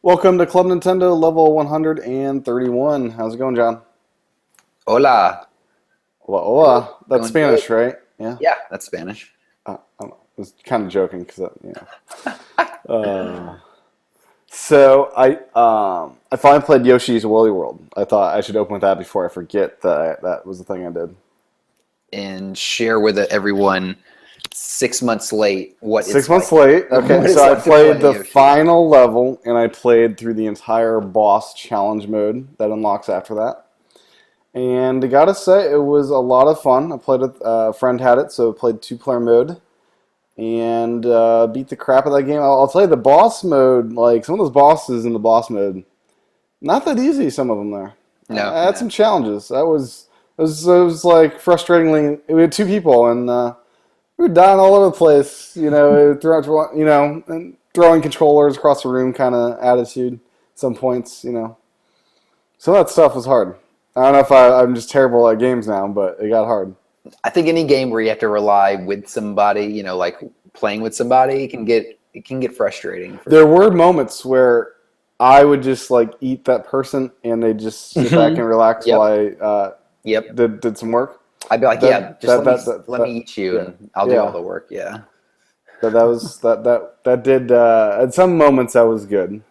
Welcome to Club Nintendo level 131. How's it going, John? Hola. Hola, Good. hola. That's Going good. Spanish, right? Yeah. Yeah, that's Spanish. I was kind of joking because, So I finally played Yoshi's Woolly World. I thought I should open with that before I forget that was the thing I did. And share with everyone 6 months late what Six it's months like. late. Okay, What it's so I like to played play the Yoshi. final level and I played through the entire boss challenge mode that unlocks after that. And I gotta say, it was a lot of fun. I played with a friend had it, so I played two-player mode and beat the crap out of that game. I'll tell you, the boss mode, like some of those bosses in the boss mode, not that easy. Some of them there. No, I had no. some challenges. It was like frustratingly. We had two people, and we were dying all over the place. And throwing controllers across the room, kind of attitude. Some points, some of that stuff was hard. I don't know if I'm just terrible at games now, but it got hard. I think any game where you have to rely with somebody, like playing with somebody, it can get frustrating for There sure. were moments where I would just like eat that person, and they just sit back and relax while Yep. I Yep. did some work. I'd be like, That yeah, just that let me that that, let me that eat you yeah and I'll do all yeah the work. Yeah. that did at some moments that was good.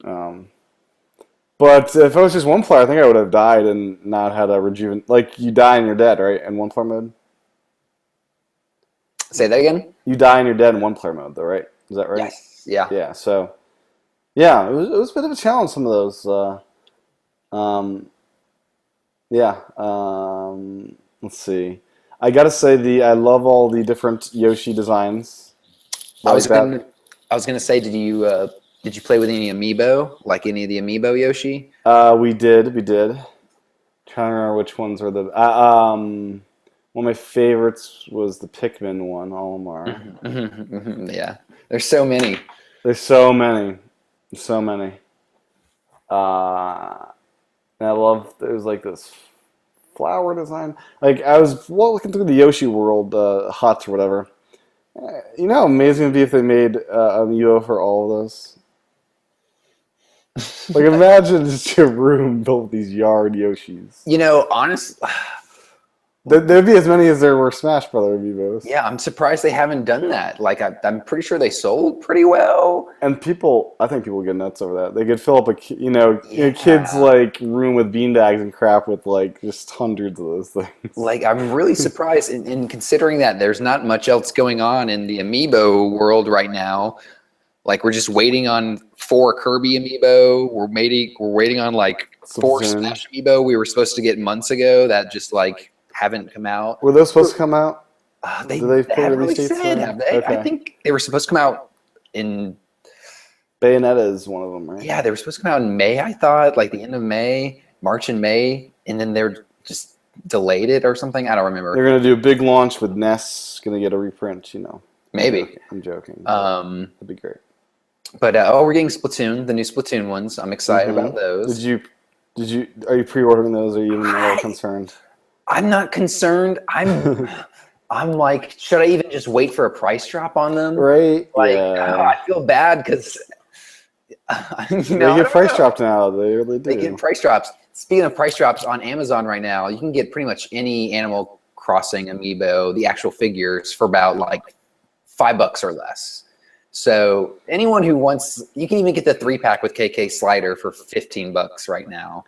Um, but if it was just one player, I think I would have died and not had a rejuven. Like you die and you're dead, right? In one player mode, Say that again? you die and you're dead in one player mode, though, right? Is that right? Yes. Yeah. Yeah. So yeah, it was a bit of a challenge. Some of those. Um, Yeah. Let's see. I gotta say I love all the different Yoshi designs I like was that. gonna I was gonna say, did you play with any amiibo? Like any of the amiibo Yoshi? We did. Trying to remember which ones were the. One of my favorites was the Pikmin one, Olimar. Yeah. There's so many. There's so many, so many. Uh, and I love there's like this flower design. Like I was looking through the Yoshi World hut or whatever. You know how amazing it'd be if they made a Mio for all of those. Like imagine just a room built with these yard Yoshis. Honest. There'd be as many as there were Smash Brother amiibos. Yeah, I'm surprised they haven't done that. Like I'm pretty sure they sold pretty well. And I think people get nuts over that. They could fill up kids Yeah. like room with beanbags and crap with like just hundreds of those things. Like I'm really surprised in considering that there's not much else going on in the amiibo world right now. Like we're just waiting on 4 Kirby amiibo. We're waiting on like 4 Smash amiibo we were supposed to get months ago that just like haven't come out. Were those supposed to come out? They Do they put haven't release really dates for said, them? have they? I Okay. think they were supposed to come out in Bayonetta is one of them, right? yeah, they were supposed to come out in May, I thought, like the end of May, March and May, and then they're just delayed it or something. I don't They're remember. gonna do a big launch with Ness. Gonna get a reprint. I'm Maybe. joking. I'm joking, but Um, that'd be great. but we're getting Splatoon, the new Splatoon ones. I'm excited about Did those. you are you pre-ordering those? Or are you even a little I concerned? I'm not concerned. I'm like, should I even just wait for a price drop on them? Right? Like, Yeah. I feel bad because They I get don't price know. dropped now. They really They get do. price drops. Speaking of price drops on Amazon right now, you can get pretty much any Animal Crossing amiibo, the actual figures, for about like $5 or less. So anyone who wants, you can even get the 3-pack with KK Slider for $15 right now.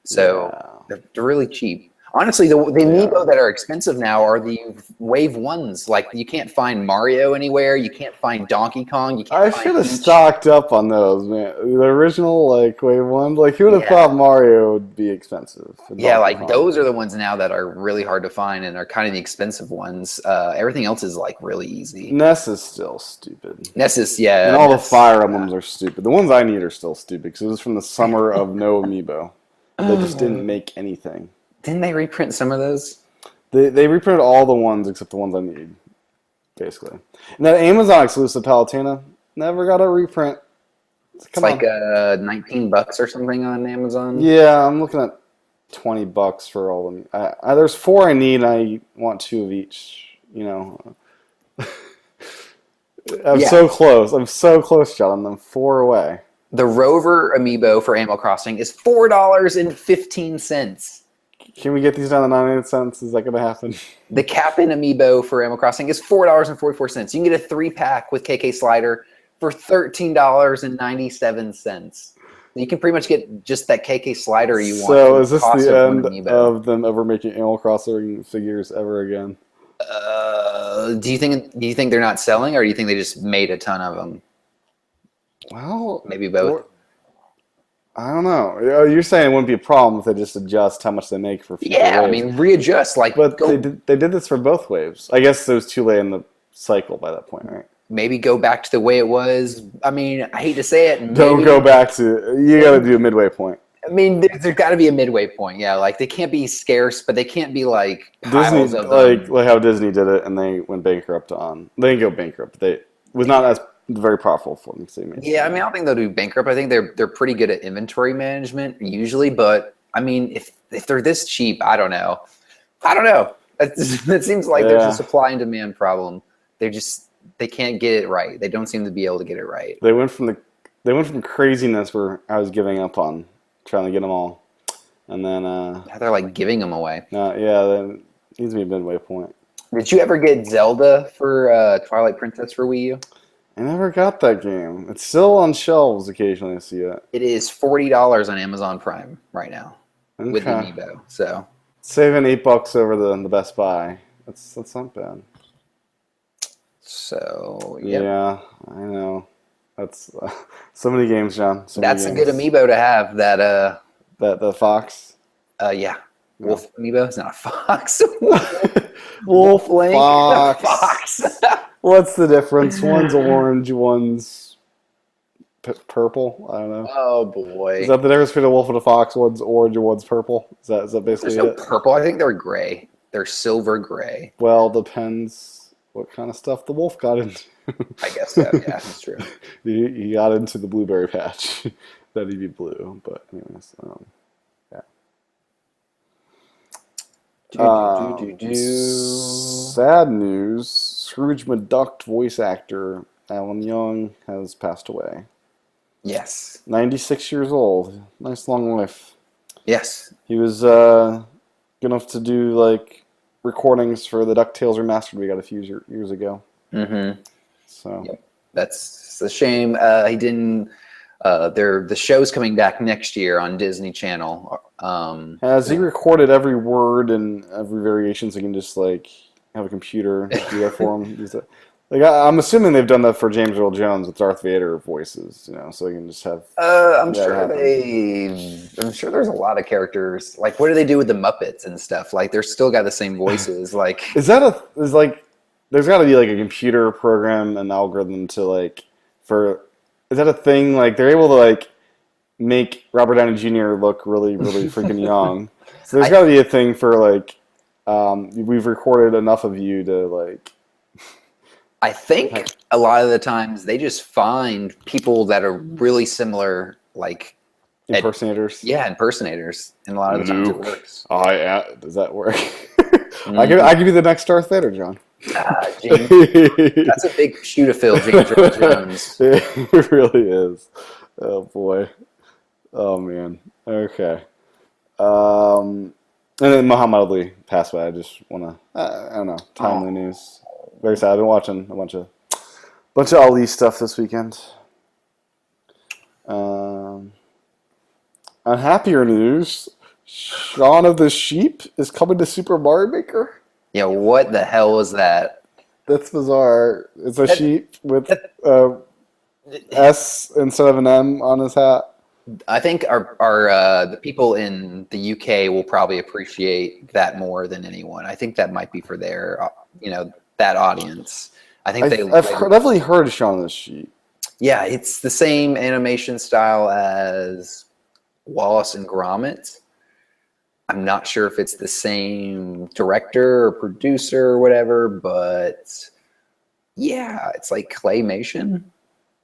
So Yeah. they're really cheap. Honestly, the They amiibo are. that are expensive now are the Wave ones. Like you can't find Mario anywhere. You can't find Donkey Kong. You can't I find should have Peach. stocked up on those, man. The original, like, Wave 1. Like, who would have thought Yeah. Mario would be expensive? And Yeah, Donkey like Kong. those are the ones now that are really hard to find and are kind of the expensive ones. Everything else is like really easy. Ness is still stupid. Nessus, yeah, And all the Ness, Fire yeah. Emblems are stupid. The ones I need are still stupid because it was from the summer of no amiibo. They just didn't make anything. Didn't they reprint some of those? They reprinted all the ones except the ones I need, basically. And that Amazon exclusive Palutena never got a reprint. It's Come like on. $19 or something on Amazon. Yeah, I'm looking at $20 for all of them. There's 4 I need, and I want 2 of each. I'm Yeah, so close. I'm so close, John. I'm 4 away. The Rover amiibo for Animal Crossing is $4.15. Can we get these down to 98 cents? Is that going to happen? The Cap'n amiibo for Animal Crossing is $4.44. You can get a 3-pack with KK Slider for $13.97. You can pretty much get just that KK Slider you want. So is this cost the of one end amiibo. of them ever making Animal Crossing figures ever again? Do you think they're not selling, or do you think they just made a ton of them? Well, Maybe both. I don't know. You're saying it wouldn't be a problem if they just adjust how much they make for future Yeah, I waves. mean, readjust. Like, But they did this for both waves. I guess it was too late in the cycle by that point, right? maybe go back to the way it was. I mean, I hate to say it. Don't go back to. You got to do a midway point. I mean, there's got to be a midway point. Yeah, like they can't be scarce, but they can't be like piles Disney, of them. like how Disney did it, and they went bankrupt on. They didn't go bankrupt. They was not as very profitable for them. So Yeah, I mean, I don't think they'll do bankrupt. I think they're pretty good at inventory management usually. But I mean, if they're this cheap, I don't know. It seems like there's a supply and demand problem. They can't get it right. They don't seem to be able to get it right. They went from craziness where I was giving up on trying to get them all, and then Now they're like giving them away. then needs to be a midway point. Did you ever get Zelda for Twilight Princess for Wii U? I never got that game. It's still on shelves occasionally. I see it. It is $40 on Amazon Prime right now with the Okay. amiibo. So Saving $8 over the Best Buy. That's not bad. yep. Yeah, I know. That's so many games, John. So many That's a games. good amiibo to have. That That the fox. yeah. Wolf amiibo. It's not a fox. Wolf Link. fox. Fox. What's the difference? One's orange, one's purple. I don't know. Oh boy. Is that the difference between a wolf and a fox? One's orange and one's purple. Is that basically There's no it? purple. I think they're gray. They're silver gray. Well, depends what kind of stuff the wolf got into. I guess so. Yeah, that's true. He got into the blueberry patch. That he'd be blue, but anyways, yeah. Sad news: Scrooge McDuck voice actor Alan Young has passed away. Yes. 96 years old. Nice long life. Yes. He was good enough to do like recordings for the DuckTales Remastered we got a few years ago. Mm-hmm. So Yep. That's a shame. He didn't. The show's coming back next year on Disney Channel. has he recorded every word and every variation so he can just like have a computer do that for him? Like I'm assuming they've done that for James Earl Jones with Darth Vader voices, so he can just have. I'm that sure happen. I'm sure there's a lot of characters. Like, what do they do with the Muppets and stuff? Like, they're still got the same voices. Like, There's got to be like a computer program and algorithm to like is that a thing? Like they're able to like make Robert Downey Jr. look really, really freaking young. So there's got to be a thing for like, we've recorded enough of you to like. I think a lot of the times they just find people that are really similar, like Impersonators. impersonators, and a lot of the times it Luke. works. Does that work? I give you the next Darth Vader, John. James, that's a big shoe to fill, James Earl Jones. It really is. Oh boy. Oh man. Okay. And then Muhammad Ali passed away. I just want to. I don't know. Timely news. Very sad. I've been watching a bunch of Ali stuff this weekend. On happier news, Shaun of the Sheep is coming to Super Mario Maker. Yeah, what the hell was that? That's bizarre. It's a sheep with S instead of an M on his hat. I think our the people in the UK will probably appreciate that more than anyone. I think that might be for their that audience. I think I've definitely heard of Shaun of the Sheep. Yeah, it's the same animation style as Wallace and Gromit. I'm not sure if it's the same director or producer or whatever, but yeah, it's like claymation.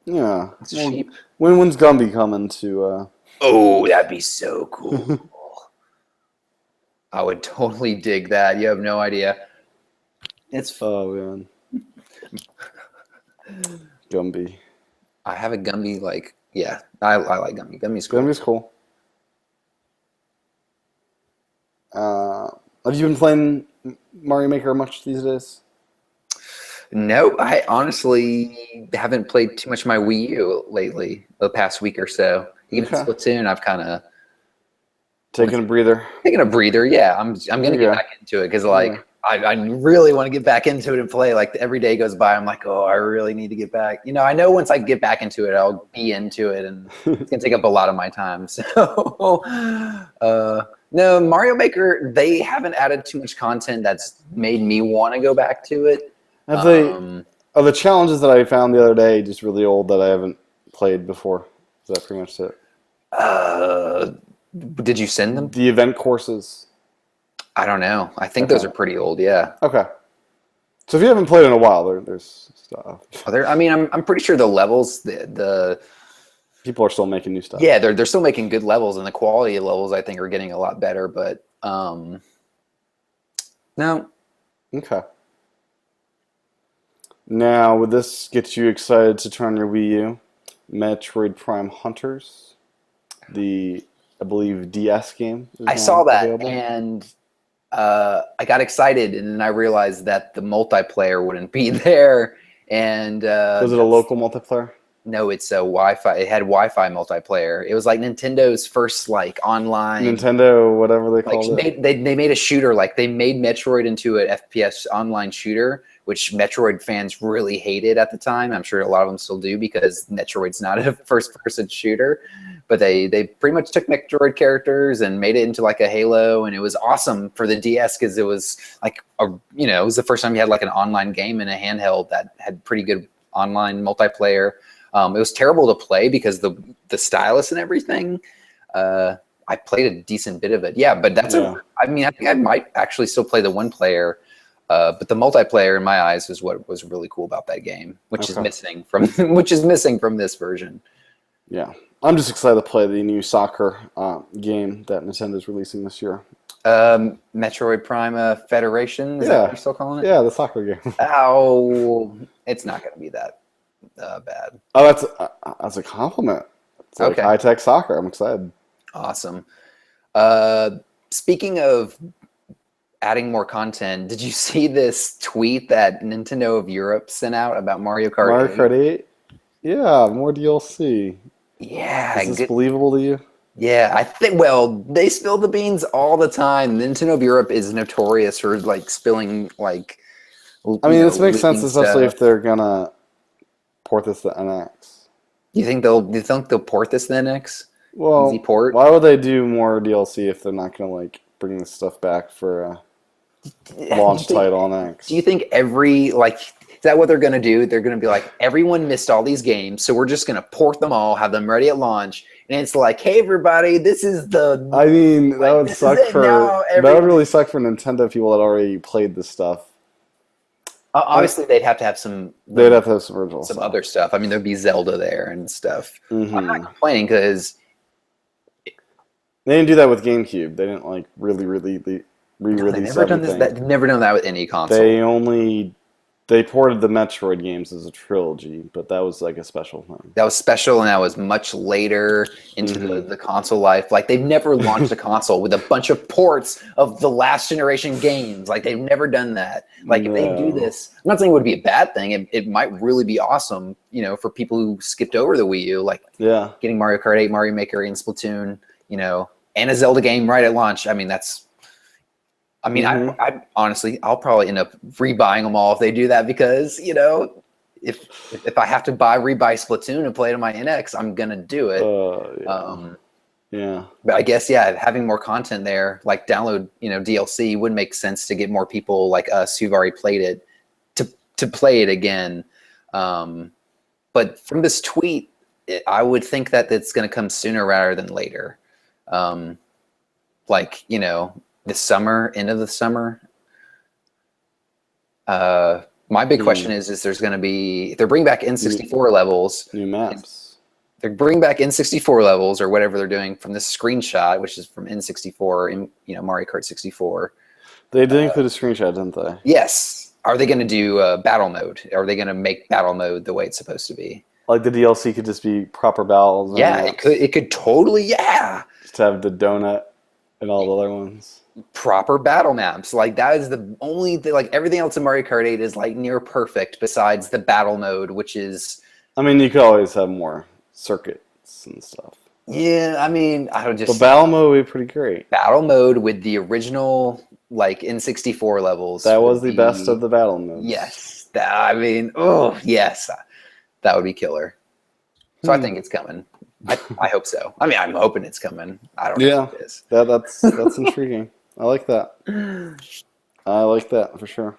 Yeah. It's a sheep. When's Gumby coming to? Oh, that'd be so cool. I would totally dig that. You have no idea. It's. Oh man. Gumby. I have a Gumby like Yeah, I like Gummy. Gummy's cool. Gummy's cool. Have you been playing Mario Maker much these days? No, I honestly haven't played too much of my Wii U lately, the past week or so. Even Okay. Splatoon, I've kind of Taking a breather. taken a breather. Yeah, I'm There gonna you get go. back into it because like I really want to get back into it and play. Like every day goes by, I'm like, oh, I really need to get back. You know, I know once I get back into it, I'll be into it, and it's gonna take up a lot of my time. So, no, Mario Maker, they haven't added too much content that's made me want to go back to it. Have they? Are the challenges that I found the other day just really old that I haven't played before? Is that pretty much it? Uh, did you send them? The event courses. I don't know. I think those are pretty old. Yeah. Okay. So if you haven't played in a while, there's stuff. I mean, I'm pretty sure the levels, the People are still making new stuff. yeah, they're still making good levels, and the quality of levels I think are getting a lot better. But no, Okay. Now, would this get you excited to turn your Wii U? Metroid Prime Hunters, I believe DS game. Is I now saw that available. and I got excited, and then I realized that the multiplayer wouldn't be there. And Was it a local multiplayer? no, it's a Wi-Fi. It had Wi-Fi multiplayer. It was like Nintendo's first like online. Nintendo, whatever they Like called it. they made a shooter. Like they made Metroid into an FPS online shooter, which Metroid fans really hated at the time. I'm sure a lot of them still do because Metroid's not a first-person shooter. But they pretty much took Metroid characters and made it into like a Halo, and it was awesome for the DS because it was like it was the first time you had like an online game in a handheld that had pretty good online multiplayer. It was terrible to play because the stylus and everything. I played a decent bit of it, yeah. But I mean, I think I might actually still play the one player. But the multiplayer, in my eyes, is what was really cool about that game, which is missing from this version. Yeah. I'm just excited to play the new soccer game that Nintendo's releasing this year. Metroid Prime Federation, is that what you're still calling it? Yeah, the soccer game. Oh, it's not going to be that bad. Oh, that's a compliment. It's like Okay. high-tech soccer. I'm excited. Awesome. Speaking of adding more content, did you see this tweet that Nintendo of Europe sent out about Mario Kart Mario 8? Kart 8? Yeah, more DLC. Yeah, Is this believable to you? yeah, I think, well, they spill the beans all the time. Nintendo of Europe is notorious for like spilling like I mean, this makes sense, leaking especially stuff. if they're gonna port this to NX. You think they'll port this to the NX? Well, Easy port? why would they do more DLC if they're not gonna like bring this stuff back for a launch title on X? Do you think is that what they're going to do? They're going to be like, everyone missed all these games, so we're just going to port them all, have them ready at launch, and it's like, hey everybody, this is the. I mean, that would this is suck it now, that would really suck for Nintendo people that already played this stuff. Obviously, they'd have to have some. They'd have to have some original some stuff. other stuff. I mean, there'd be Zelda there and stuff. I'm not Mhm. complaining because They didn't do that with GameCube. They didn't like really they've re-release never done this. everything. They've never done that with any console. They ported the Metroid games as a trilogy, but that was like a special thing. That was special, and that was much later into the console life. Like, they've never launched a console with a bunch of ports of the last generation games. Like, they've never done that. Like, if they do this, I'm not saying it would be a bad thing. It might really be awesome, for people who skipped over the Wii U, like getting Mario Kart 8, Mario Maker, and Splatoon, and a Zelda game right at launch. I mean, I honestly, I'll probably end up rebuying them all if they do that because, if I have to rebuy Splatoon and play it on my NX, I'm gonna do it. But I guess having more content there, like download, DLC would make sense to get more people like us who've already played it to play it again. But from this tweet, I would think that it's gonna come sooner rather than later. This summer, end of the summer. My big question is there's going to be, if they're bringing back N64 levels, new maps. They're bringing back N64 levels or whatever they're doing from this screenshot, which is from N64 in Mario Kart 64. They did include a screenshot, didn't they? Yes. Are they going to do battle mode? Are they going to make battle mode the way it's supposed to be? Like the DLC could just be proper battles. And Yeah, maps. it could totally, yeah. Just have the donut and all the other ones. Proper battle maps. Like that is the only thing, like everything else in Mario Kart 8 is like near perfect besides the battle mode, which is, I mean, you could always have more circuits and stuff. yeah, I mean, I would But just battle mode would be pretty great. battle mode with the original like N64 levels. That would was the best be- of the battle modes. Yes. That, I mean, oh, yes. That would be killer. So I Hmm. think it's coming. I hope so. I mean, I'm hoping it's coming. I don't know Yeah. if it is. That's intriguing. I like that. I like that for sure.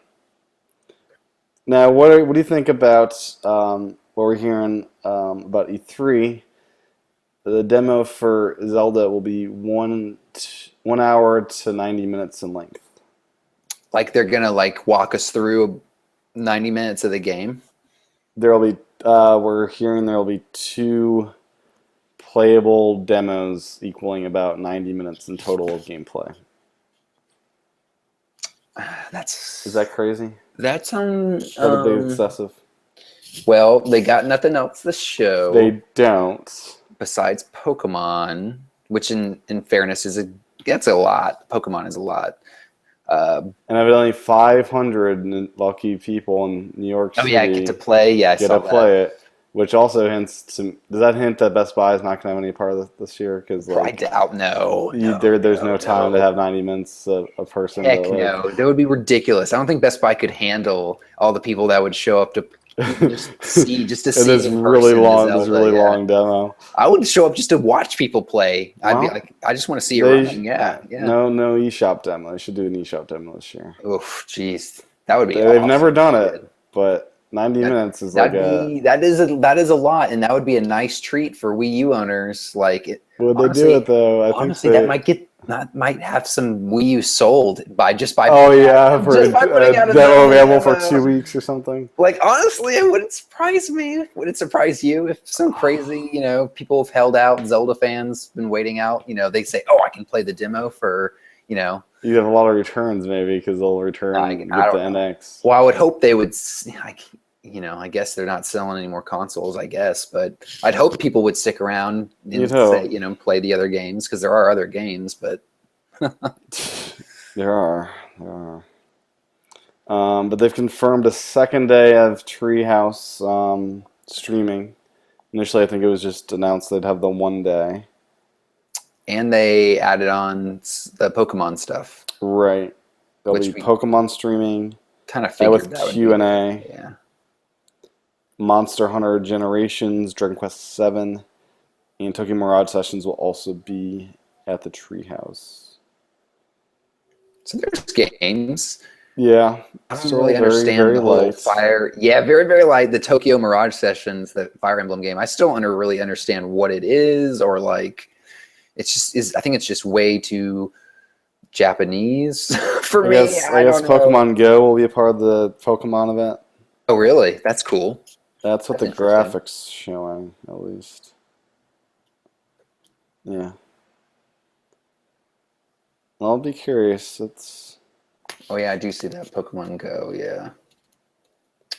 Now, what do you think about what we're hearing about E3? The demo for Zelda will be 1 hour to 90 minutes in length. Like they're gonna like walk us through 90 minutes of the game. There'll be we're hearing there'll be 2 playable demos equaling about 90 minutes in total of gameplay. Is that crazy? That's Is that a bit excessive? well, they got nothing else to show They don't. besides Pokemon, which in fairness that's a lot. Pokemon is a lot. And evidently 500 lucky people in New York Oh City yeah, get to play. Yeah, I get saw to play it, which also hints to. Does that hint that Best Buy is not going to have any part of this year? Because that. I doubt no. there's no time to have 90 minutes a person. Heck to, like, no, that would be ridiculous. I don't think Best Buy could handle all the people that would show up to just see And in this person really the long, Zelda, yeah. long demo. I would show up just to watch people play. I'd be Well, like, I just want to see it They running. Yeah, yeah. No eShop demo. They should do an eShop demo this year. Oof, jeez, that would be. They've awesome. never done it, but 90 minutes is like that is a lot, and that would be a nice treat for Wii U owners. Like, Would they honestly, do it though? I honestly, think that might have some Wii U sold by Oh yeah, for just by putting out a demo demo. available for 2 weeks or something. Like, honestly, it wouldn't surprise me. Would it surprise you if some crazy, people have held out, Zelda fans been waiting out, they say, oh, I can play the demo for, You have a lot of returns maybe because they'll return I with don't the know. NX. Well, I would hope they would, I guess they're not selling any more consoles, I guess, but I'd hope people would stick around and You'd hope. say, play the other games because there are other games, but There are. But they've confirmed a second day of Treehouse streaming. Initially, I think it was just announced they'd have the 1 day. and they added on the Pokemon stuff. Right. There'll Which be we- Pokemon streaming. Kind of That figured with that would be Q&A. there. Yeah. Monster Hunter Generations, Dragon Quest VII, and Tokyo Mirage Sessions will also be at the Treehouse. So there's games. Yeah. I don't still really very, understand very the whole light. Fire. Yeah, very, very light. The Tokyo Mirage Sessions, the Fire Emblem game. I still don't really understand what it is, or like, it's just is. I think it's just way too Japanese for I me. guess don't know. Pokemon Go will be a part of the Pokemon event. Oh, really? That's cool. That's what That's the interesting. graphics showing, at least. Yeah. I'll be curious. It's. Oh yeah, I do see that Pokemon Go. Yeah.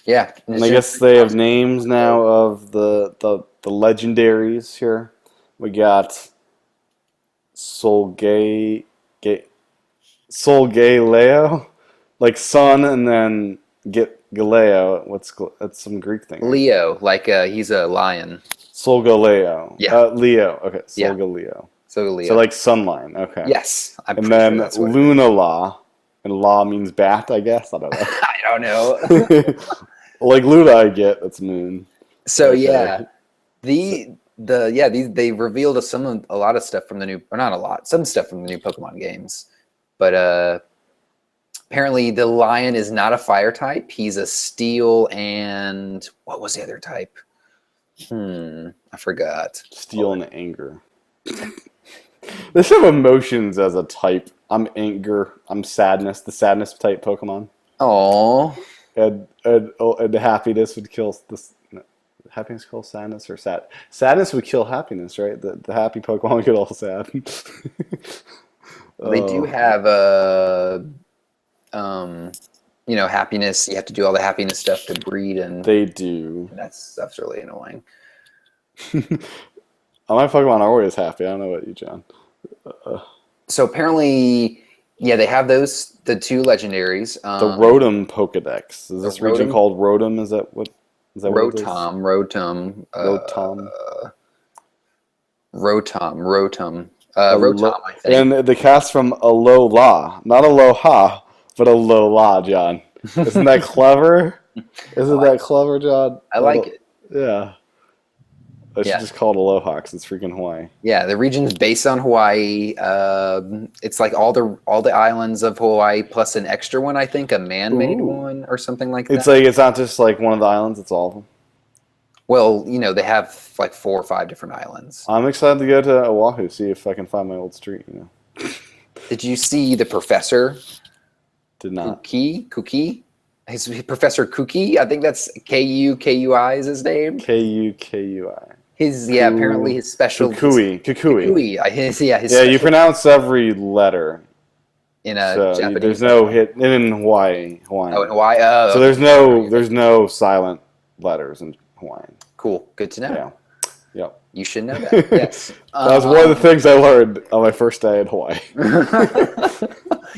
Yeah. And I guess they have names now of the legendaries here. We got Solgaleo, like sun, and then get Galeo. That's some Greek thing. Leo, like he's a lion. Solgaleo. Yeah. Leo. Okay. Yeah. Solgaleo. So Leo. So like sunline. Okay. yes, I'm And pretty then sure that's what it is. Lunala, and La means bat, I guess. I don't know. I don't know. Like Luna, I get that's moon. So Okay. yeah, they revealed a lot of stuff from the new, or not a lot, some stuff from the new Pokemon games, but apparently the lion is not a fire type. He's a steel and what was the other type? I forgot. Steel and anger. They should have emotions as a type. I'm anger. I'm sadness. The sadness type Pokemon. Oh, And happiness would kill this. No, happiness kill sadness or sad. Sadness would kill happiness, right? The happy Pokemon would get all sad. they do have happiness. You have to do all the happiness stuff to breed, and They do. that stuff's really annoying. My Pokemon are always happy. I don't know about you, John. So apparently, yeah, they have the two legendaries. The Rotom Pokedex. Is The this region Rotom, called Rotom? Is that what it is? Rotom. Rotom, I think. And the cast from Alola, not Aloha, but Alola, John. Isn't that clever? I Isn't like that clever, John? I like it. Yeah. I should Yeah, just call it Aloha because it's freaking Hawaii. yeah. The region's based on Hawaii. It's like all the islands of Hawaii plus an extra one, I think, a man-made Ooh. one or something like It's that. like it's not just like one of the islands, it's all of them. Well, they have like 4 or 5 different islands. I'm excited to go to Oahu, see if I can find my old street. Did you see the professor Did not. Kuki? His Professor Kuki. I think that's Kukui is his name. Kukui. Apparently his special Kukui. Kukui. His Yeah, you special pronounce every letter. in a So Japanese. there's no hit in Hawaiian. Oh, in Hawaii. Oh, So okay. there's no silent letters in Hawaiian. Cool. Good to know. Yeah. Yep. You should know that. Yes. That was one of the things I learned on my first day in Hawaii.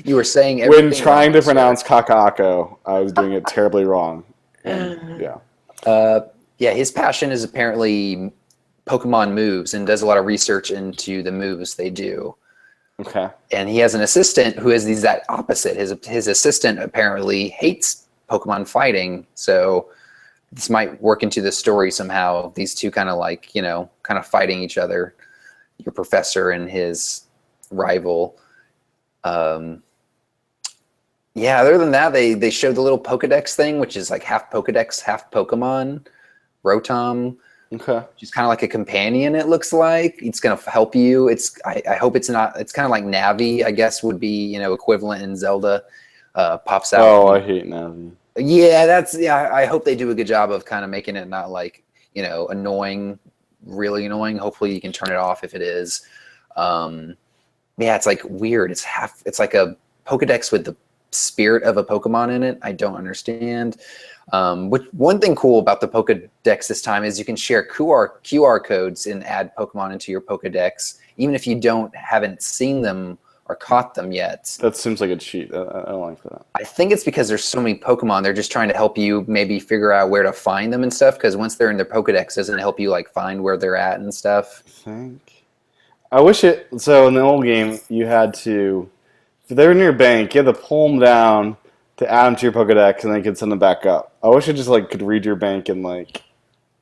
You were saying everything When trying wrong, to pronounce Kaka'ako, I was doing it terribly wrong. And, yeah. Yeah, his passion is apparently Pokemon moves and does a lot of research into the moves they do. Okay. And he has an assistant who is the exact opposite. His assistant apparently hates Pokemon fighting, so this might work into the story somehow. These two kind of fighting each other. Your professor and his rival. Yeah. Other than that, they showed the little Pokedex thing, which is like half Pokedex, half Pokemon. Rotom. Okay. She's kind of like a companion. It looks like it's going to help you. I hope it's not. It's kind of like Navi, I guess, would be equivalent in Zelda. Pops out. Oh, I hate Navi. Yeah, I hope they do a good job of kind of making it not like annoying, really annoying. Hopefully, you can turn it off if it is. Yeah, it's like weird. It's like a Pokedex with the spirit of a Pokemon in it. I don't understand. One thing cool about the Pokedex this time is you can share QR codes and add Pokemon into your Pokedex, even if you haven't seen them or caught them yet. That seems like a cheat. I don't like that. I think it's because there's so many Pokemon. They're just trying to help you maybe figure out where to find them and stuff. Because once they're in their Pokedex, doesn't it help you like find where they're at and stuff? I wish it. So in the old game, you had to, if they're in your bank, you had to pull them down to add them to your Pokedex, and then you could send them back up. I wish it just like could read your bank and like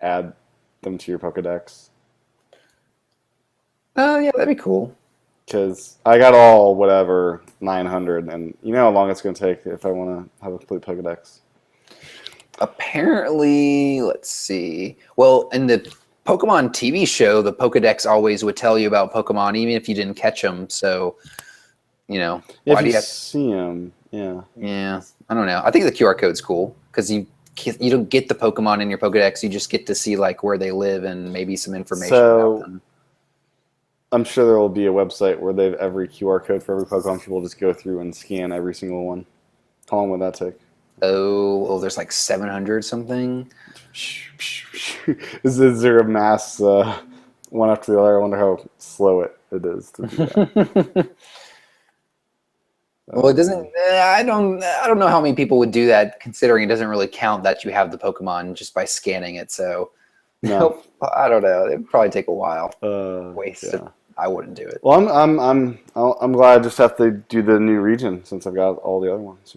add them to your Pokedex. Oh yeah, that'd be cool. Because I got all whatever 900, and you know how long it's going to take if I want to have a complete Pokedex. Apparently, let's see. Well, in the Pokemon TV show, the Pokedex always would tell you about Pokemon, even if you didn't catch them. So, why If do you you have? see them, yeah. Yeah, I don't know. I think the QR code's cool because you don't get the Pokemon in your Pokedex. You just get to see like where they live and maybe some information about them. I'm sure there will be a website where they have every QR code for every Pokemon. People just go through and scan every single one. How long would that take? Oh, there's like 700 something. Is there a mass one after the other? I wonder how slow it is to do that. Well, it doesn't. I don't know how many people would do that, considering it doesn't really count that you have the Pokemon just by scanning it. So, No. I don't know. It'd probably take a while. Yeah. I wouldn't do it. Well, I'm glad I just have to do the new region since I've got all the other ones.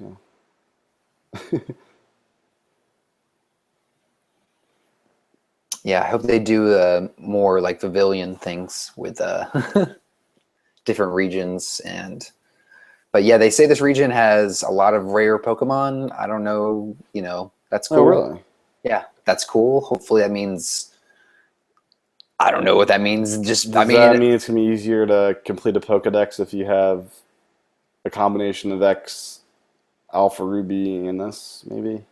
Yeah, I hope they do more like Pavilion things with different regions but yeah, they say this region has a lot of rare Pokemon. I don't know, that's cool. Oh, really? Yeah, that's cool. Hopefully that means I don't know what that means. Does that mean it's going to be easier to complete a Pokedex if you have a combination of X, Alpha Ruby, and this, maybe?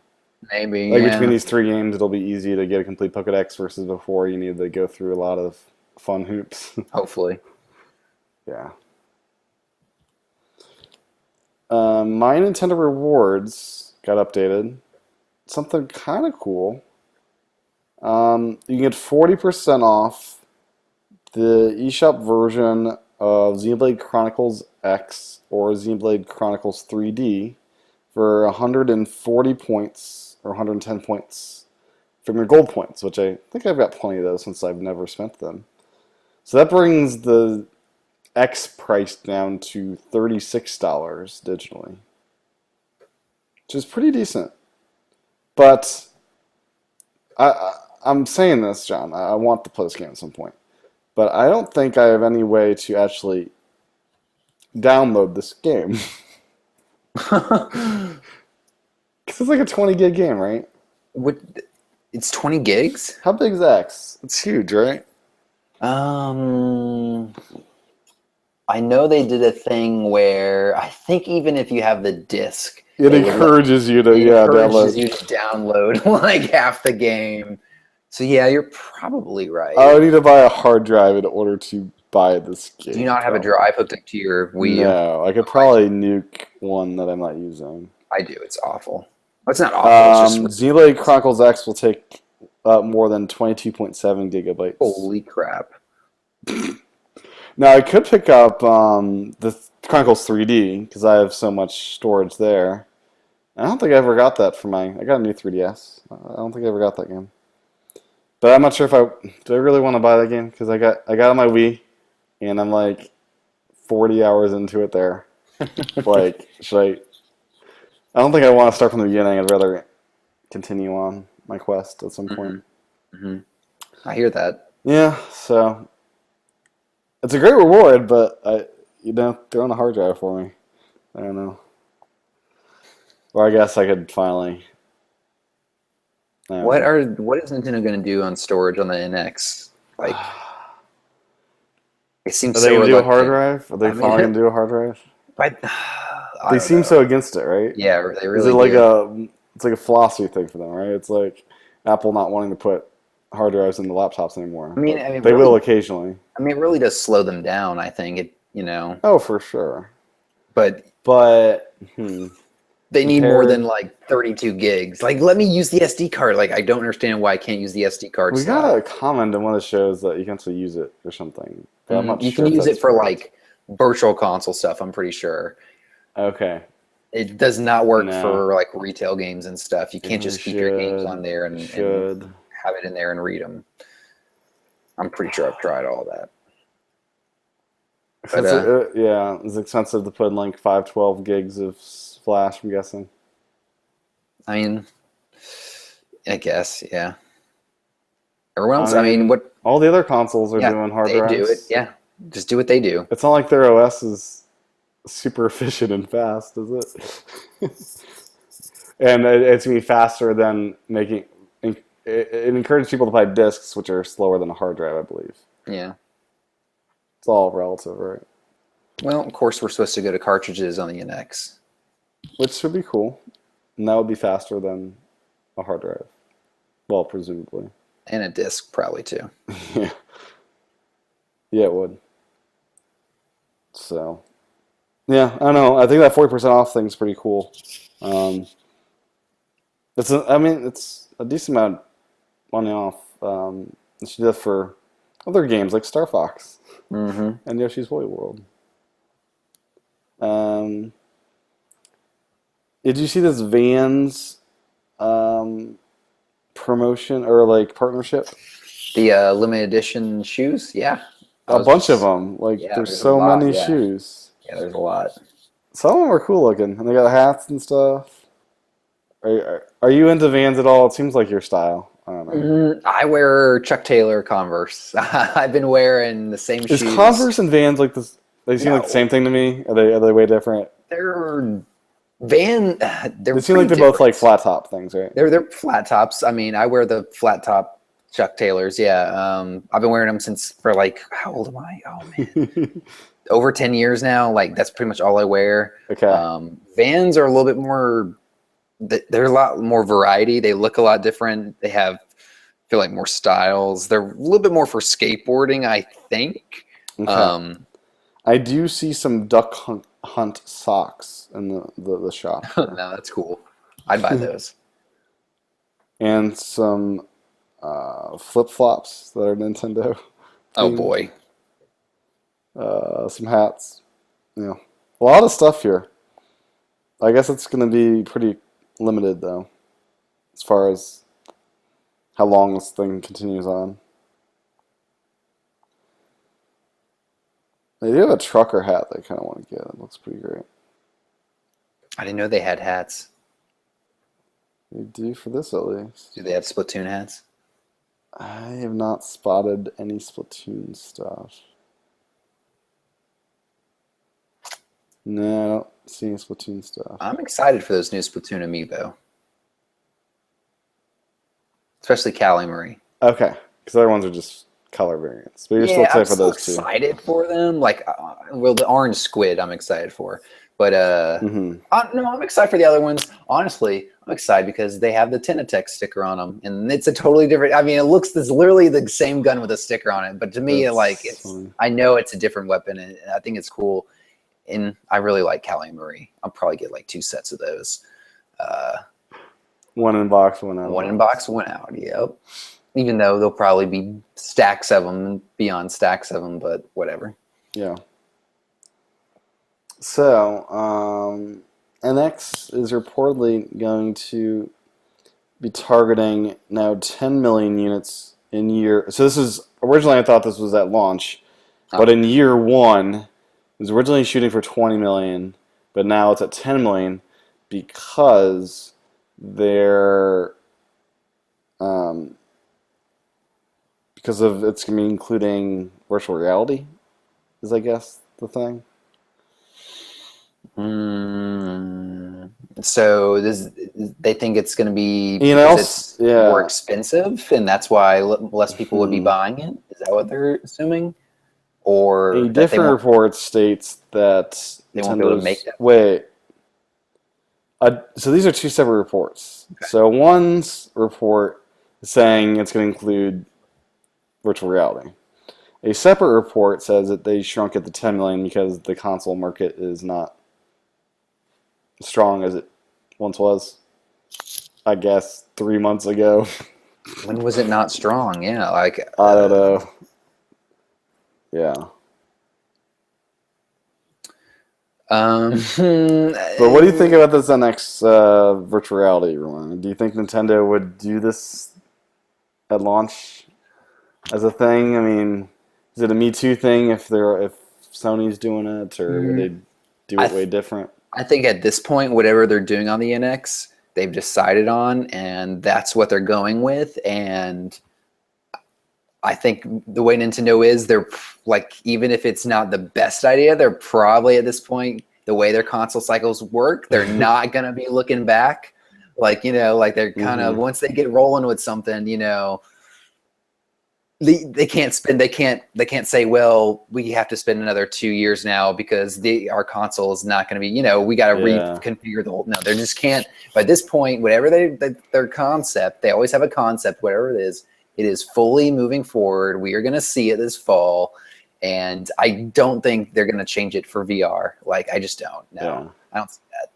Maybe, Like yeah. between these 3 games, it'll be easy to get a complete Pokedex versus before you need to go through a lot of fun hoops. Hopefully. Yeah. My Nintendo Rewards got updated. Something kind of cool. You can get 40% off the eShop version of Xenoblade Chronicles X or Xenoblade Chronicles 3D for 140 points or 110 points from your gold points, which I think I've got plenty of those since I've never spent them. So that brings the X price down to $36 digitally, which is pretty decent. But I'm saying this, John. I want to play this game at some point, but I don't think I have any way to actually download this game. Because it's like a 20 gig game, right? What? It's 20 gigs? How big is X? It's huge, right? Um, I know they did a thing where I think even if you have the disc, It they would encourages you to, it yeah, encourages download. you to download like half the game. So yeah, you're probably right. I would need to buy a hard drive in order to buy this game. Do you not have a probably. drive hooked up to your Wii U? No, I could probably nuke one that I'm not using. I do. It's awful. Well, it's not awful. It's just Xenoblade Chronicles X will take up more than 22.7 gigabytes. holy crap. Now I could pick up the Chronicles 3D because I have so much storage there. I don't think I ever got that for my. I got a new 3DS. I don't think I ever got that game. But I'm not sure if do I really want to buy that game because I got it on my Wii, and I'm like 40 hours into it there. Like, should I? I don't think I want to start from the beginning. I'd rather continue on my quest at some point. Hmm. I hear that. Yeah, so it's a great reward, but they're on a hard drive for me. I don't know. Or I guess I could finally. I don't know. What is Nintendo going to do on storage on the NX? Like, it seems Are so they gonna do a hard reluctant. drive? Are they I mean, finally gonna do a hard drive? But I They don't seem know. so against it, right? Yeah, they Is really it like do. it's like a philosophy thing for them, right? It's like Apple not wanting to put hard drives into laptops anymore. I mean, But I mean, they will really, occasionally. it really does slow them down. I think Oh, for sure. but But they need more than compared, like 32 gigs. Like, let me use the SD card. Like, I don't understand why I can't use the SD card we got slot. a comment in one of the shows that you can actually use it or something. But I'm not You sure can if use that's it for correct. like virtual console stuff. I'm pretty sure. Okay. It does not work No. for like retail games and stuff. You can't You just keep your games should. on there You and should. have it in there and read them. I'm pretty sure I've tried all that. But Yeah, it's expensive to put in like 512 gigs of flash, I'm guessing. I mean, I guess, yeah. Everyone else, I I mean, mean, what? all the other consoles are Yeah, doing hard they do it. drives. Yeah, just do what they do. It's not like their OS is super efficient and fast, is it? And it's going to be faster than making. It encourages people to buy discs, which are slower than a hard drive, I believe. Yeah. It's all relative, right? Well, of course, we're supposed to go to cartridges on the NX. Which should be cool. And that would be faster than a hard drive. Well, presumably. And a disc, probably too. Yeah. Yeah, it would. So, yeah, I don't know. I think that 40% off thing's pretty cool. It's a decent amount of money off. They should do that for other games like Star Fox Mm-hmm. and Yoshi's Woolly World. Um, did you see this Vans promotion or like partnership? The limited edition shoes, yeah. I A was bunch of just, them. Like, yeah, there's there's a so lot, many yeah. shoes. Yeah, there's a lot. Some of them are cool looking, and they got hats and stuff. Are you into Vans at all? It seems like your style. I don't know. I wear Chuck Taylor Converse. I've been wearing the same Is shoes. Converse and Vans like this? They seem like the No, same thing to me. Are they way different? they're they're They seem like pretty they're both like different. flat top things, right? They're flat tops. I mean, I wear the flat top Chuck Taylors. Yeah, I've been wearing them since for like how old am I? Oh man, over 10 years now. Like that's pretty much all I wear. Okay. Vans are a little bit more. They're a lot more variety. They look a lot different. They have feel like more styles. They're a little bit more for skateboarding, I think. Okay. I do see some duck hunt socks in the shop, No, that's cool. I'd buy those. and some flip flops that are Nintendo. Oh themed, boy. some hats. A lot of stuff here. I guess it's going to be pretty limited though, as far as how long this thing continues on. They do have a trucker hat that I kind of want to get. It looks pretty great. I didn't know they had hats. They do for this at least. Do they have Splatoon hats? I have not spotted any Splatoon stuff. No, I don't see any Splatoon stuff. I'm excited for those new Splatoon amiibo. Especially Callie Marie. Okay, because other ones are just color variants. But you're still excited for those two. I'm excited for them. Like, well, the orange squid I'm excited for. But no, I'm excited for the other ones. Honestly, I'm excited because they have the Tenatech sticker on them, and it's a totally different. I mean, it's literally the same gun with a sticker on it. But to me, it's funny. I know it's a different weapon, and I think it's cool. And I really like Callie Marie. I'll probably get like 2 sets of those. One in box, one out. One in box, one out. Yep. Even though there'll probably be stacks of them, beyond stacks of them, but whatever. Yeah. So, NX is reportedly going to be targeting now 10 million units in year. So this is originally, I thought this was at launch, but in year one, it was originally shooting for 20 million, but now it's at 10 million because they're because of it's going to be including virtual reality, is I guess the thing. So they think it's going to be because it's more expensive, and that's why less people would be buying it. Is that what they're assuming? Or a different report states that they won't be able to make that. Wait. So these are 2 separate reports. Okay. So one's report is saying it's going to include virtual reality. A separate report says that they shrunk it to 10 million because the console market is not as strong as it once was. I guess 3 months ago. When was it not strong? Yeah, like I don't know. Yeah. But what do you think about this NX virtual reality one? Do you think Nintendo would do this at launch as a thing? I mean, is it a Me Too thing if Sony's doing it, or would they do it way different? I think at this point, whatever they're doing on the NX, they've decided on, and that's what they're going with. And I think the way Nintendo is, they're like, even if it's not the best idea, they're probably at this point, the way their console cycles work, they're not going to be looking back. Like, like they're kind of, once they get rolling with something, they can't say, well, we have to spend another 2 years now because our console is not going to be, we got to reconfigure the whole, no, they just can't. By this point, whatever their concept, they always have a concept, whatever it is fully moving forward. We are going to see it this fall. And I don't think they're going to change it for VR. Like, I just don't. No, yeah. I don't see that.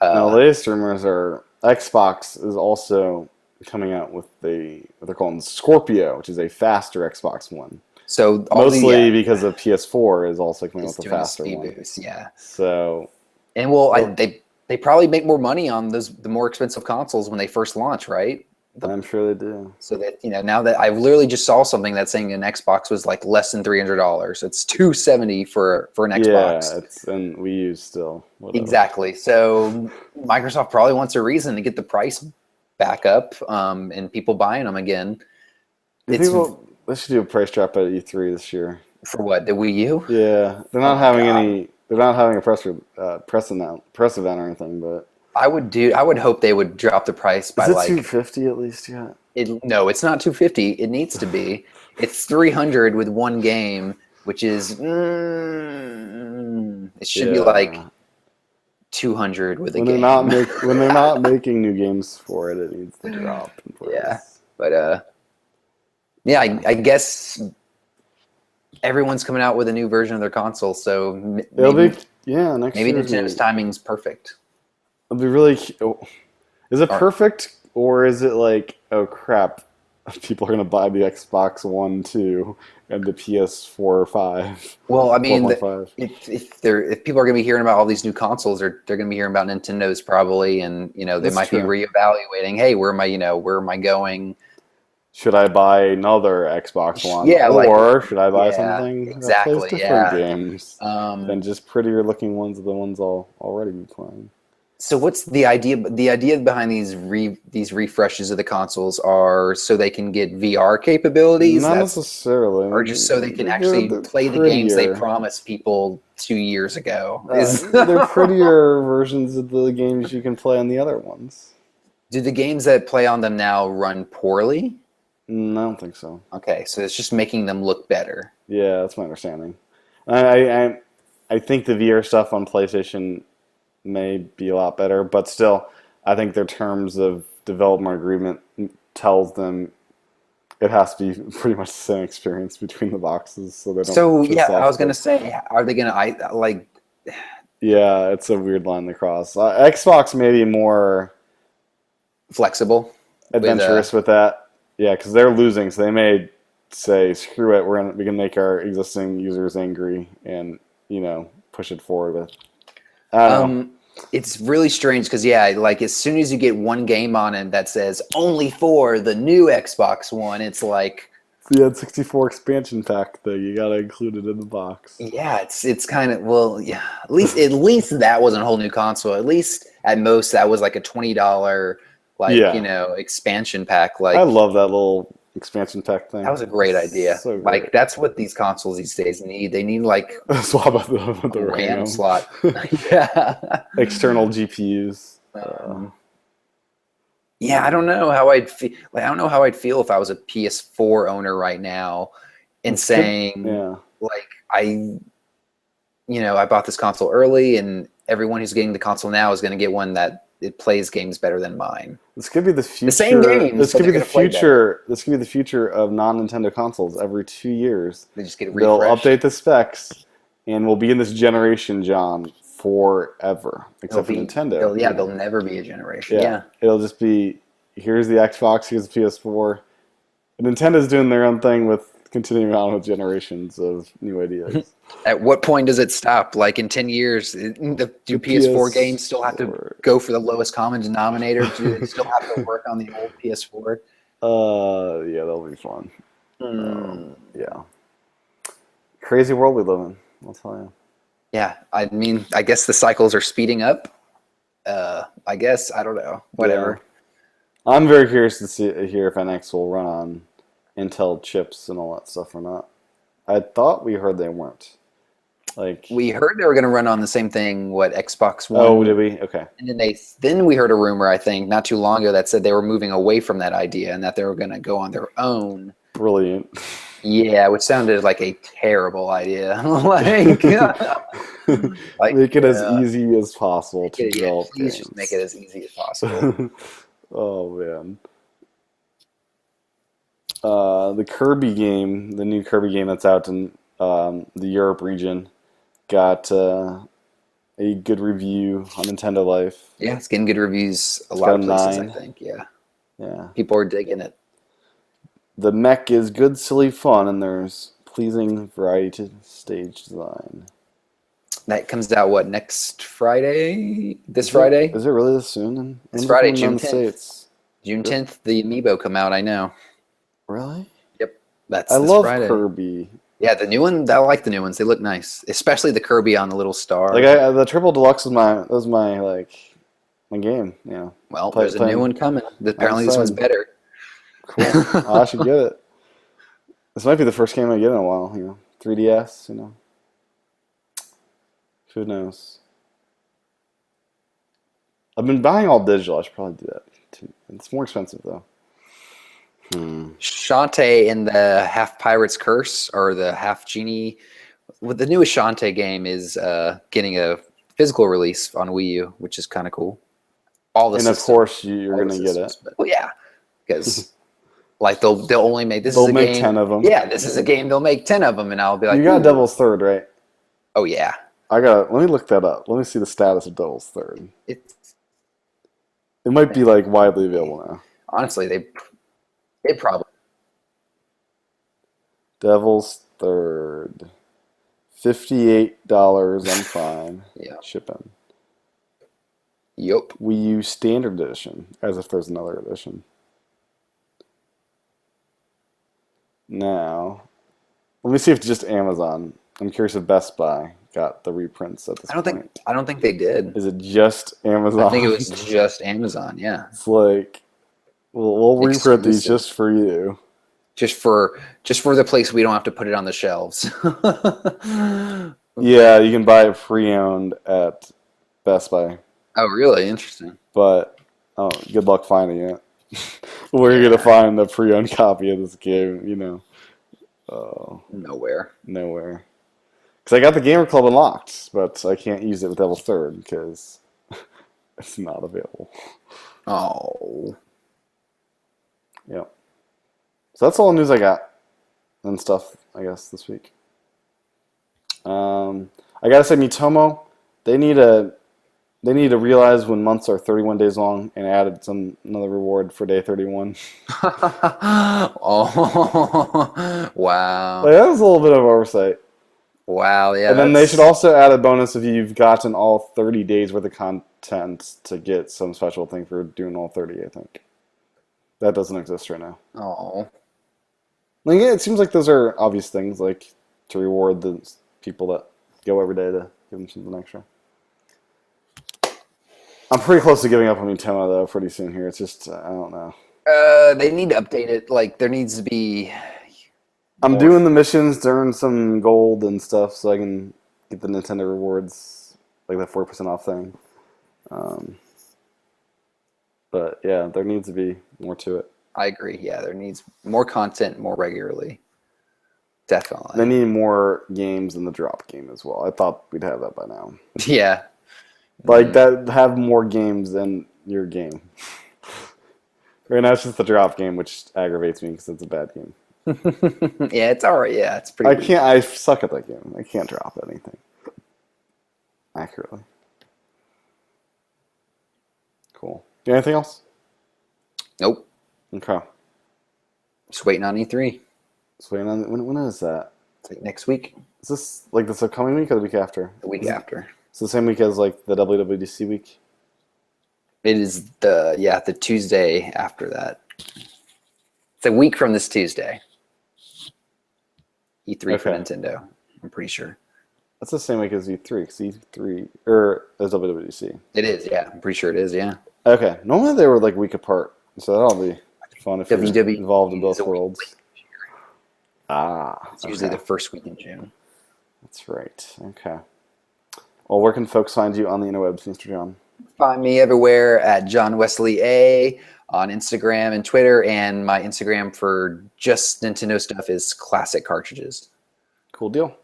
Now, the latest rumors are Xbox is also coming out with what they're calling Scorpio, which is a faster Xbox One. So mostly because the PS4 is also coming out with a faster one. Boost, yeah. So, and they probably make more money on the more expensive consoles when they first launch, right? I'm sure they do. So that now that I literally just saw something that's saying an Xbox was like less than $300. It's $270 for an Xbox. Yeah, it's and Wii U still. Whatever. Exactly. So Microsoft probably wants a reason to get the price back up, and people buying them again. They should do a price drop at E3 this year. For what, the Wii U? Yeah, they're not having any. They're not having a press event or anything, but. I would hope they would drop the price by like $250 at least. Yeah. No, it's not $250. It needs to be. It's $300 with one game, which is it should be like $200 with a game. When they're not making new games for it, it needs to drop in price. Yeah, but yeah, I guess everyone's coming out with a new version of their console, so next maybe Nintendo's timing's perfect. It'll be really. Is it perfect, or is it like, oh crap, people are going to buy the Xbox One, 2, and the PS4, 5, Well, I mean, 4.5. if people are going to be hearing about all these new consoles, they're going to be hearing about Nintendo's probably, and they That's might be true. reevaluating. Hey, where am I going? Should I buy another Xbox One, Yeah, or should I buy yeah, something that plays exactly, different yeah. games than just prettier looking ones of the ones I'll already be playing? So what's the idea? The idea behind these refreshes of the consoles are so they can get VR capabilities. Not That's or necessarily. just so they can actually They're play the games they prettier. promised people 2 years ago. Is They're prettier versions of the games you can play on the other ones. do the games that play on them now run poorly? I don't think so. Okay, so it's just making them look better. Yeah, that's my understanding. I think the VR stuff on PlayStation may be a lot better, but still, I think their terms of development agreement tells them it has to be pretty much the same experience between the boxes, so they don't So piss yeah, I off was gonna say, are they gonna like Yeah, it's a weird line to cross. Xbox may be more flexible with adventurous with that. Yeah, because they're losing, so they may say, "Screw it, we can make our existing users angry and push it forward with." I don't know. It's really strange because like as soon as you get one game on it that says only for the new Xbox One, it's like The N64 expansion pack thing, you gotta include it in the box. yeah, it's kind of well, yeah. At least that wasn't a whole new console. At least at most that was like a $20 Yeah. expansion pack. I Like love that little expansion pack thing. that was a great idea. So great. Like that's what these consoles these days need. They need like Swap out the a RAM RAM. slot. Yeah. External GPUs. Yeah, I don't know how I'd feel. Like, I don't know how I'd feel if I was a PS4 owner right now, and It's good. saying Yeah. like I bought this console early, and everyone who's getting the console now is going to get one that it plays games better than mine. This could be the future. same games, This but could be they're the gonna play future. This could be the future of non-Nintendo consoles. Every 2 years, They just get a they'll refresh. update the specs, and we'll be in this generation, John, forever, except for Nintendo. They'll never be a generation. Yeah. It'll just be here's the Xbox, here's the PS4. Nintendo's doing their own thing with continuing on with generations of new ideas. At what point does it stop? Like in 10 years, do PS4 games still have to go for the lowest common denominator? Do they still have to work on the old PS4? Yeah, that'll be fun. Yeah. Crazy world we live in, I'll tell you. Yeah, I mean, I guess the cycles are speeding up. I guess I don't know. Whatever. Yeah. I'm very curious to hear if NX will run on Intel chips and all that stuff or not. I thought we heard they weren't. Like We heard they were going to run on the same thing. What Xbox One? Oh, did we? Okay. And then we heard a rumor, I think, not too long ago, that said they were moving away from that idea and that they were going to go on their own. Brilliant. Yeah, which sounded like a terrible idea. Make it as easy as possible to develop please games. just make it as easy as possible. Oh man. The Kirby game, the new Kirby game that's out in the Europe region, got a good review on Nintendo Life. Yeah, it's getting good reviews a lot of places, 9. I think. Yeah. Yeah. People are digging it. The mech is good, silly fun, and there's pleasing variety to stage design. That comes out, what, next Friday? This Friday? Is it really this soon? It's Friday, June in the 10th. States? June 10th, the Amiibo come out, I know. Really? Yep. That's I this love Friday. Kirby. Yeah, the new one, I like the new ones. They look nice. Especially the Kirby on the little star. Like the Triple Deluxe was my game. Yeah. Well, there's a new one coming. Apparently this one's better. Cool. I should get it. This might be the first game I get in a while. 3DS. Who knows? I've been buying all digital. I should probably do that too. It's more expensive though. Shantae in the Half Pirate's Curse, or the Half Genie. Well, the newest Shantae game is getting a physical release on Wii U, which is kind of cool. And of course you're gonna get it. Well, yeah, because like they'll only make this. They'll is a make game, 10 of them. Yeah, this is a game. They'll make 10 of them, and I'll be like, You got "Ooh." Devil's Third, right? Oh yeah, Let me look that up. Let me see the status of Devil's Third. It might be widely available now. honestly, they probably Devil's Third. $58 on Prime. Yeah. Shipping. Yup. Wii U Standard Edition, as if there's another edition. Now, let me see if it's just Amazon. I'm curious if Best Buy got the reprints at this point. I don't think they did. Is it just Amazon? I think it was just Amazon. Yeah. It's like, we'll reprint these Exclusive. just for you. Just for the place we don't have to put it on the shelves. Yeah, you can buy it pre-owned at Best Buy, Oh, really? Interesting. but good luck finding it. Where are you gonna find the pre-owned copy of this game? You know, Nowhere. nowhere. Because I got the Gamer Club unlocked, but I can't use it with Devil's Third because it's not available. Oh. Yep. So that's all the news I got and stuff, I guess, this week. I gotta say, Mitomo, they need to realize when months are 31 days long and added another reward for day 31. Oh. Wow. Like, that was a little bit of oversight. Wow. Yeah. And then they should also add a bonus if you've gotten all 30 days worth of content to get some special thing for doing all 30, I think. That doesn't exist right now. Oh. Like, yeah, it seems like those are obvious things, like to reward the people that go every day to give them something extra. I'm pretty close to giving up on Mitomo, though, pretty soon here. It's just, I don't know. They need to update it. Like, there needs to be. I'm more- doing the missions to earn some gold and stuff so I can get the Nintendo rewards, like the 4% off thing. But yeah, there needs to be more to it. I agree. Yeah, there needs more content more regularly. Definitely. They need more games in the drop game as well. I thought we'd have that by now. Yeah. Like that, have more games than your game. Right now it's just the drop game, which aggravates me because it's a bad game. Yeah, it's all right. Yeah, it's pretty. I weak. can't. I suck at that game. I can't drop anything accurately. Cool. Do you have anything else? Nope. Okay. Just waiting on E3. Just waiting on when is that? It's like next week, Is this like this upcoming week or the week after? the week after. It's the same week as like the WWDC week. It is the Tuesday after that. It's a week from this Tuesday. E3 for Okay. Nintendo. I'm pretty sure. That's the same week as E3. Because E3 or as WWDC. It is. Yeah, I'm pretty sure it is. Yeah. Okay. Normally they were like a week apart, so that'll be fun if you're WWE involved in both is a week worlds. late. Ah, It's usually okay. the first week in June. That's right. Okay. Well, where can folks find you on the interwebs, Mr. John? Find me everywhere at John Wesley A on Instagram and Twitter, and my Instagram for just Nintendo stuff is Classic Cartridges. Cool deal.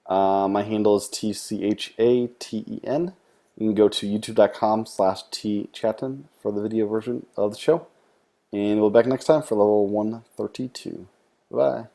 My handle is TCHATEN. You can go to youtube.com/tchatten for the video version of the show. And we'll be back next time for level 132. Bye.